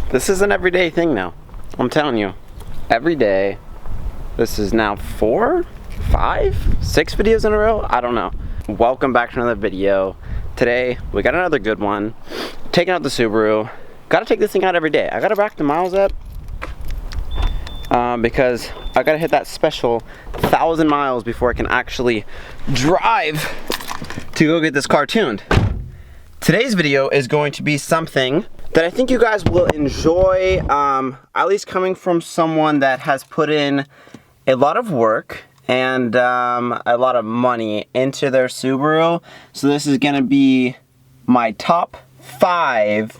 This is an everyday thing now. I'm telling you. Every day. This is now 4, 5, 6 videos in a row? I don't know. Welcome back to another video. Today, we got another good one. Taking out the Subaru. Gotta take this thing out every day. I gotta rack the miles up. Because I gotta hit that special 1,000 miles before I can actually drive to go get this car tuned. Today's video is going to be something that I think you guys will enjoy, at least coming from someone that has put in a lot of work and a lot of money into their Subaru. So this is gonna be my top 5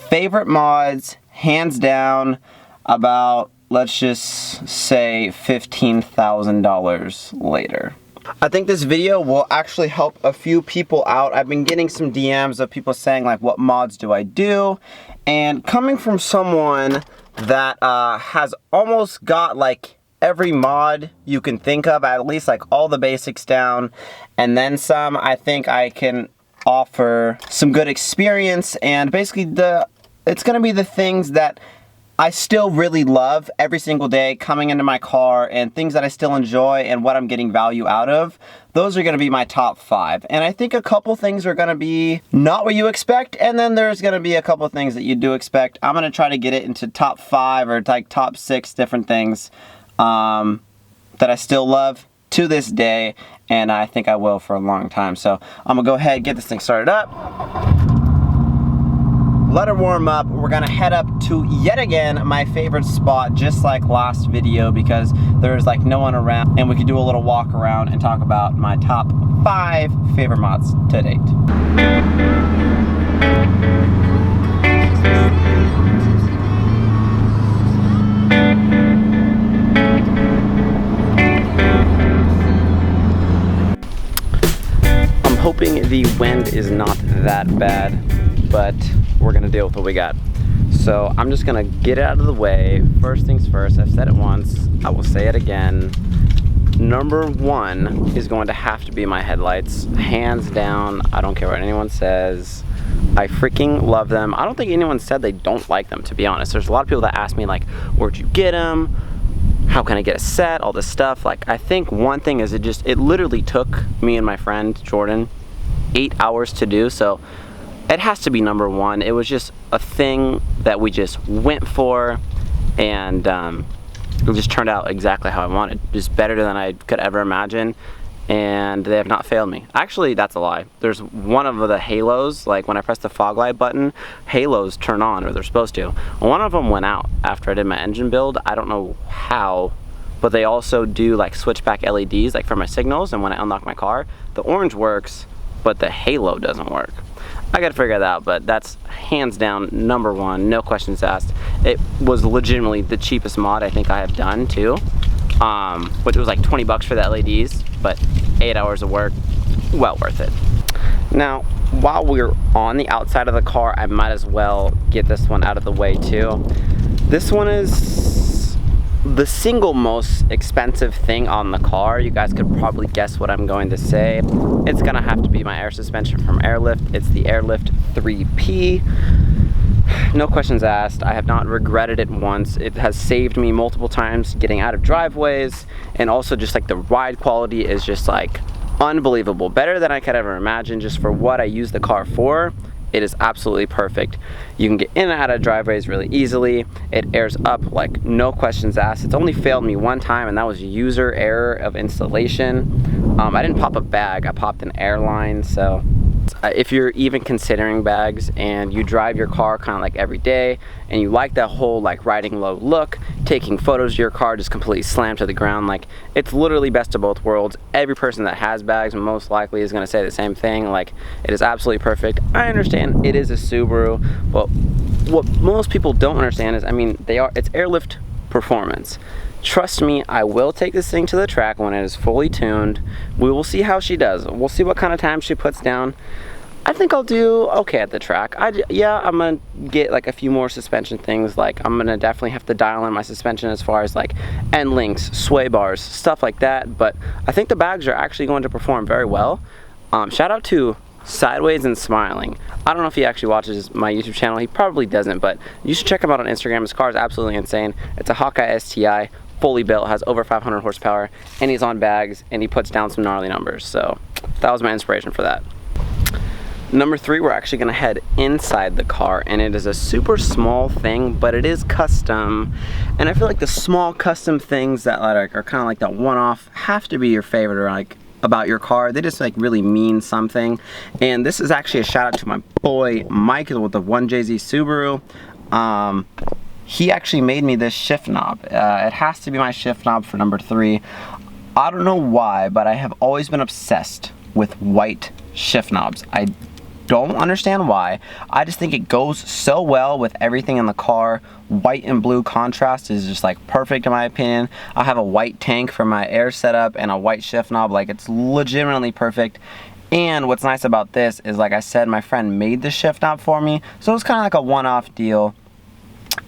favorite mods, hands down, about, let's just say, $15,000 later. I think this video will actually help a few people out. I've been getting some DMs of people saying like, what mods do I do? And coming from someone that has almost got like every mod you can think of, at least like all the basics down and then some, I think I can offer some good experience. And basically it's gonna be the things that I still really love every single day coming into my car, and things that I still enjoy and what I'm getting value out of. Those are gonna be my top 5. And I think a couple things are gonna be not what you expect, and then there's gonna be a couple things that you do expect. I'm gonna try to get it into top 5 or like top 6 different things that I still love to this day, and I think I will for a long time. So I'm gonna go ahead and get this thing started up. Let her warm up. We're gonna head up to, yet again, my favorite spot, just like last video, because there's like no one around, and we could do a little walk around and talk about my top 5 favorite mods to date. I'm hoping the wind is not that bad, but we're gonna deal with what we got. So I'm just gonna get it out of the way. First things first, I've said it once, I will say it again. Number 1 is going to have to be my headlights. Hands down, I don't care what anyone says. I freaking love them. I don't think anyone said they don't like them, to be honest. There's a lot of people that ask me like, where'd you get them? How can I get a set? All this stuff. Like, I think one thing is it literally took me and my friend Jordan 8 hours to do, so it has to be number 1. It was just a thing that we just went for, and it just turned out exactly how I wanted. Just better than I could ever imagine, and they have not failed me. Actually, that's a lie. There's one of the halos, like when I press the fog light button, halos turn on, or they're supposed to. One of them went out after I did my engine build. I don't know how, but they also do like switchback LEDs, like for my signals, and when I unlock my car, the orange works, but the halo doesn't work. I gotta figure that out, but that's hands down number 1, no questions asked. It was legitimately the cheapest mod I think I have done too, which was like 20 bucks for the LEDs, but 8 hours of work, well worth it. Now, while we're on the outside of the car, I might as well get this one out of the way too. This one is the single most expensive thing on the car. You guys could probably guess what I'm going to say. It's gonna have to be my air suspension from Airlift. It's the Airlift 3P. No questions asked. I have not regretted it once. It has saved me multiple times getting out of driveways, and also just like the ride quality is just like unbelievable. Better than I could ever imagine just for what I use the car for. It is absolutely perfect. You can get in and out of driveways really easily. It airs up like no questions asked. It's only failed me one time, and that was user error of installation. I didn't pop a bag, I popped an airline. So if you're even considering bags and you drive your car kind of like every day, and you like that whole like riding low look, taking photos of your car just completely slammed to the ground, like it's literally best of both worlds. Every person that has bags most likely is going to say the same thing. Like, it is absolutely perfect. I understand it is a Subaru, but what most people don't understand is, I mean, it's Airlift performance. Trust me, I will take this thing to the track when it is fully tuned. We will see how she does. We'll see what kind of time she puts down. I think I'll do okay at the track. Yeah, I'm gonna get like a few more suspension things. Like, I'm gonna definitely have to dial in my suspension as far as like end links, sway bars, stuff like that. But I think the bags are actually going to perform very well. Shout out to Sideways and Smiling. I don't know if he actually watches my YouTube channel. He probably doesn't, but you should check him out on Instagram. His car is absolutely insane. It's a Hawkeye STI, fully built, has over 500 horsepower, and he's on bags, and he puts down some gnarly numbers. So that was my inspiration for that. Number 3, we're actually gonna head inside the car, and it is a super small thing, but it is custom. And I feel like the small custom things that are kind of like that one-off have to be your favorite, or like about your car. They just like really mean something. And this is actually a shout out to my boy Mike with the 1JZ Subaru. He actually made me this shift knob. It has to be my shift knob for number 3. I don't know why, but I have always been obsessed with white shift knobs. I don't understand why. I just think it goes so well with everything in the car. White and blue contrast is just like perfect in my opinion. I have a white tank for my air setup and a white shift knob. Like, it's legitimately perfect. And what's nice about this is, like I said, my friend made the shift knob for me, so it's kind of like a one-off deal.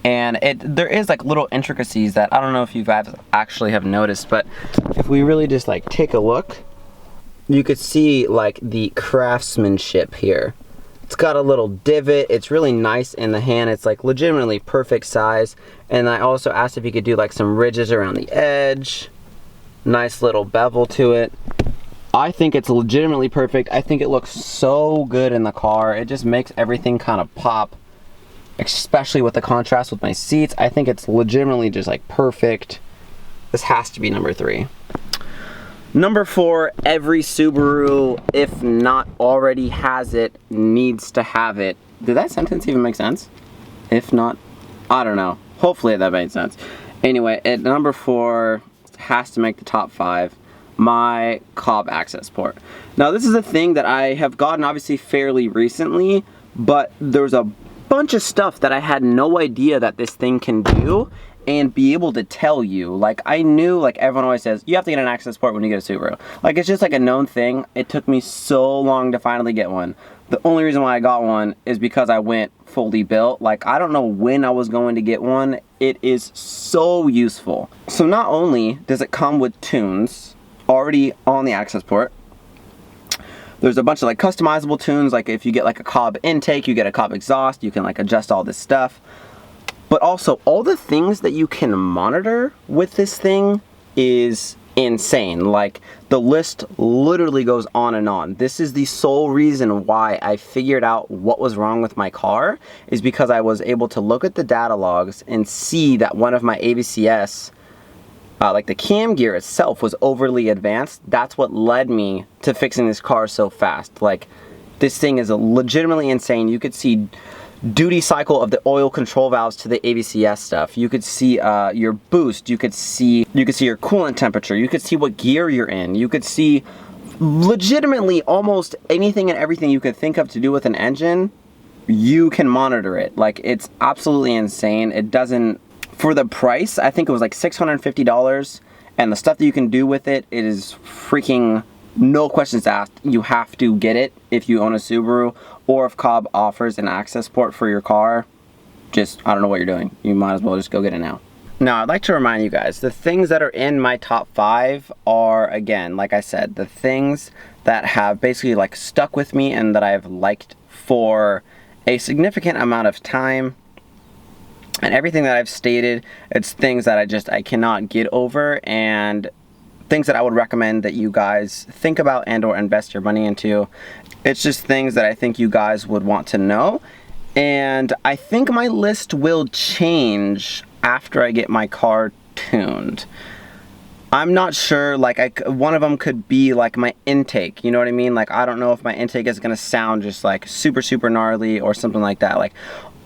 And there is like little intricacies that I don't know if you guys actually have noticed, but if we really just like take a look, you could see like the craftsmanship here. It's got a little divot. It's really nice in the hand. It's like legitimately perfect size. And I also asked if you could do like some ridges around the edge. Nice little bevel to it. I think it's legitimately perfect. I think it looks so good in the car. It just makes everything kind of pop, especially with the contrast with my seats. I think it's legitimately just like perfect. This has to be number 3. Number 4, every Subaru, if not already has it, needs to have it. Did that sentence even make sense? If not, I don't know. Hopefully that made sense. Anyway, at number 4, has to make the top 5, my Cobb access port. Now, this is a thing that I have gotten obviously fairly recently, but there's a bunch of stuff that I had no idea that this thing can do and be able to tell you. Like, I knew, like everyone always says, you have to get an access port when you get a Subaru. Like, it's just like a known thing. It took me so long to finally get one. The only reason why I got one is because I went fully built. Like, I don't know when I was going to get one. It is so useful. So not only does it come with tunes already on the access port, there's a bunch of like customizable tunes. Like if you get like a Cobb intake, you get a Cobb exhaust, you can like adjust all this stuff. But also, all the things that you can monitor with this thing is insane. Like, the list literally goes on and on. This is the sole reason why I figured out what was wrong with my car, is because I was able to look at the data logs and see that one of my AVCS, like the cam gear itself, was overly advanced. That's what led me to fixing this car so fast. Like, this thing is legitimately insane. You could see duty cycle of the oil control valves to the AVCS stuff. You could see your boost. You could see your coolant temperature. You could see what gear you're in. You could see legitimately almost anything and everything you could think of to do with an engine. You can monitor it. Like, it's absolutely insane. It doesn't, for the price, I think it was like $650, and the stuff that you can do with it is freaking, no questions asked. You have to get it if you own a Subaru, or if Cobb offers an access port for your car. Just, I don't know what you're doing. You might as well just go get it now. Now, I'd like to remind you guys, the things that are in my top 5 are, again, like I said, the things that have basically like stuck with me and that I've liked for a significant amount of time. And everything that I've stated, it's things that I cannot get over, and things that I would recommend that you guys think about and or invest your money into. It's just things that I think you guys would want to know. And I think my list will change after I get my car tuned. I'm not sure, like one of them could be like my intake, you know what I mean? Like, I don't know if my intake is gonna sound just like super, super gnarly or something like that. Like,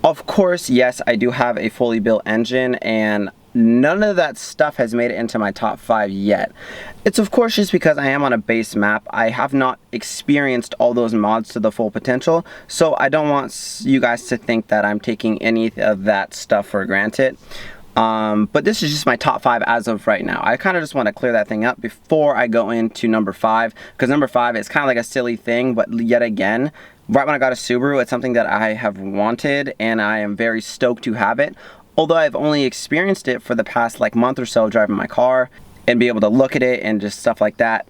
of course, yes, I do have a fully built engine, and none of that stuff has made it into my top 5 yet. It's of course just because I am on a base map. I have not experienced all those mods to the full potential, so I don't want you guys to think that I'm taking any of that stuff for granted. But this is just my top 5 as of right now. I kind of just want to clear that thing up before I go into number 5, because number 5 is kind of like a silly thing, but yet again, right when I got a Subaru, it's something that I have wanted, and I am very stoked to have it. Although I've only experienced it for the past like month or so driving my car and be able to look at it and just stuff like that,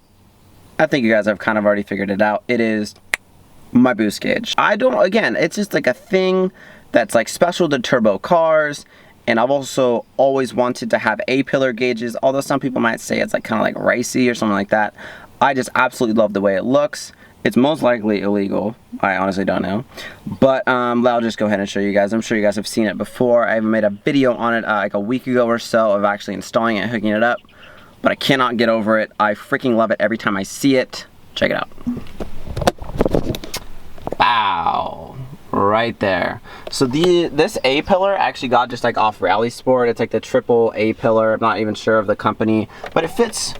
I think you guys have kind of already figured it out. It is my boost gauge. I don't, again, it's just like a thing that's like special to turbo cars. And I've also always wanted to have A-pillar gauges, although some people might say it's like kind of like ricey or something like that. I just absolutely love the way it looks. It's most likely illegal. I honestly don't know. But I'll just go ahead and show you guys. I'm sure you guys have seen it before. I even made a video on it like a week ago or so of actually installing it and hooking it up. But I cannot get over it. I freaking love it every time I see it. Check it out. Wow. Right there. So this A-pillar actually got just like off Rally Sport. It's like the triple A-pillar. I'm not even sure of the company. But it fits.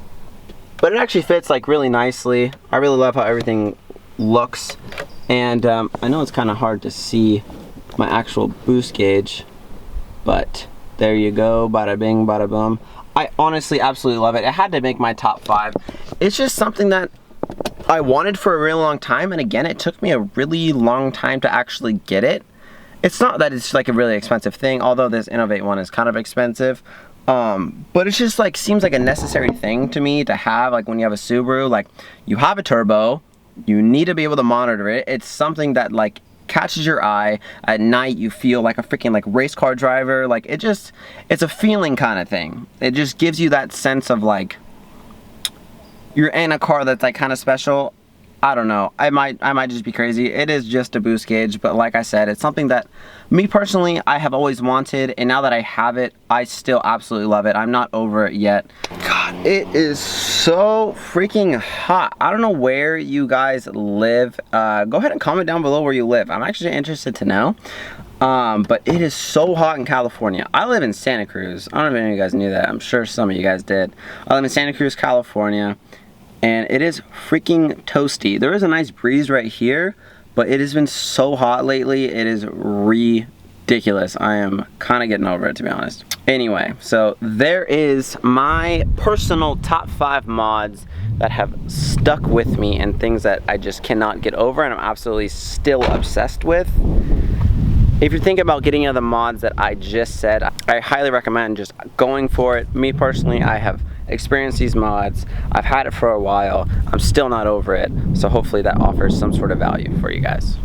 But it actually fits like really nicely. I really love how everything looks. And I know it's kind of hard to see my actual boost gauge. But there you go. Bada bing, bada boom. I honestly absolutely love it. It had to make my top 5. It's just something that I wanted for a really long time, and again, it took me a really long time to actually get it. It's not that it's like a really expensive thing, although this Innovate one is kind of expensive. But it's just like seems like a necessary thing to me to have, like when you have a Subaru, like you have a turbo, you need to be able to monitor it. It's something that like catches your eye at night. You feel like a freaking like race car driver. Like it's a feeling kind of thing. It just gives you that sense of like you're in a car that's like kind of special. I don't know. I might just be crazy. It is just a boost gauge, but like I said, it's something that me personally, I have always wanted, and now that I have it, I still absolutely love it. I'm not over it yet. God, it is so freaking hot. I don't know where you guys live. Go ahead and comment down below where you live. I'm actually interested to know. But it is so hot in California. I live in Santa Cruz. I don't know if any of you guys knew that. I'm sure some of you guys did. I live in Santa Cruz, California. And it is freaking toasty. There is a nice breeze right here, but it has been so hot lately, it is ridiculous. I am kind of getting over it, to be honest. Anyway, so there is my personal top 5 mods that have stuck with me and things that I just cannot get over and I'm absolutely still obsessed with. If you're thinking about getting into the mods that I just said, I highly recommend just going for it. Me personally, I have experienced these mods. I've had it for a while. I'm still not over it. So hopefully that offers some sort of value for you guys.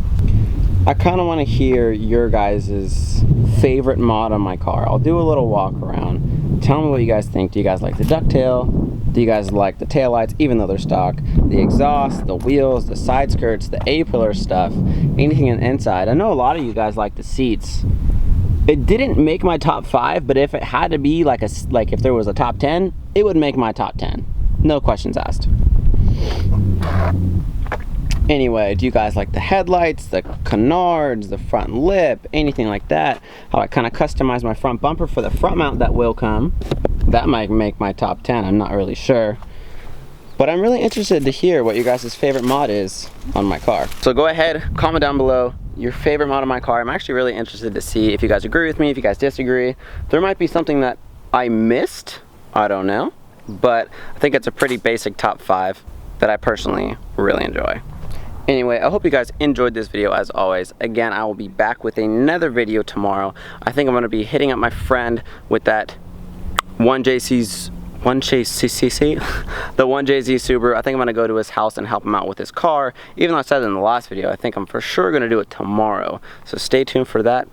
I kind of want to hear your guys' favorite mod on my car. I'll do a little walk around. Tell me what you guys think. Do you guys like the ducktail? Do you guys like the taillights, even though they're stock? The exhaust, the wheels, the side skirts, the A-pillar stuff, anything inside. I know a lot of you guys like the seats. It didn't make my top 5, but if it had to be like if there was a top 10, it would make my top 10. No questions asked. Anyway, do you guys like the headlights, the canards, the front lip, anything like that? How I kind of customize my front bumper for the front mount that will come. That might make my top 10, I'm not really sure. But I'm really interested to hear what your guys' favorite mod is on my car. So go ahead, comment down below your favorite mod on my car. I'm actually really interested to see if you guys agree with me, if you guys disagree. There might be something that I missed, I don't know. But I think it's a pretty basic top 5 that I personally really enjoy. Anyway, I hope you guys enjoyed this video as always. Again, I will be back with another video tomorrow. I think I'm gonna be hitting up my friend with that 1JCC, the 1JZ Subaru. I think I'm gonna go to his house and help him out with his car. Even though I said it in the last video, I think I'm for sure gonna do it tomorrow. So stay tuned for that.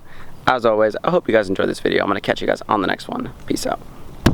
As always, I hope you guys enjoyed this video. I'm gonna catch you guys on the next one. Peace out.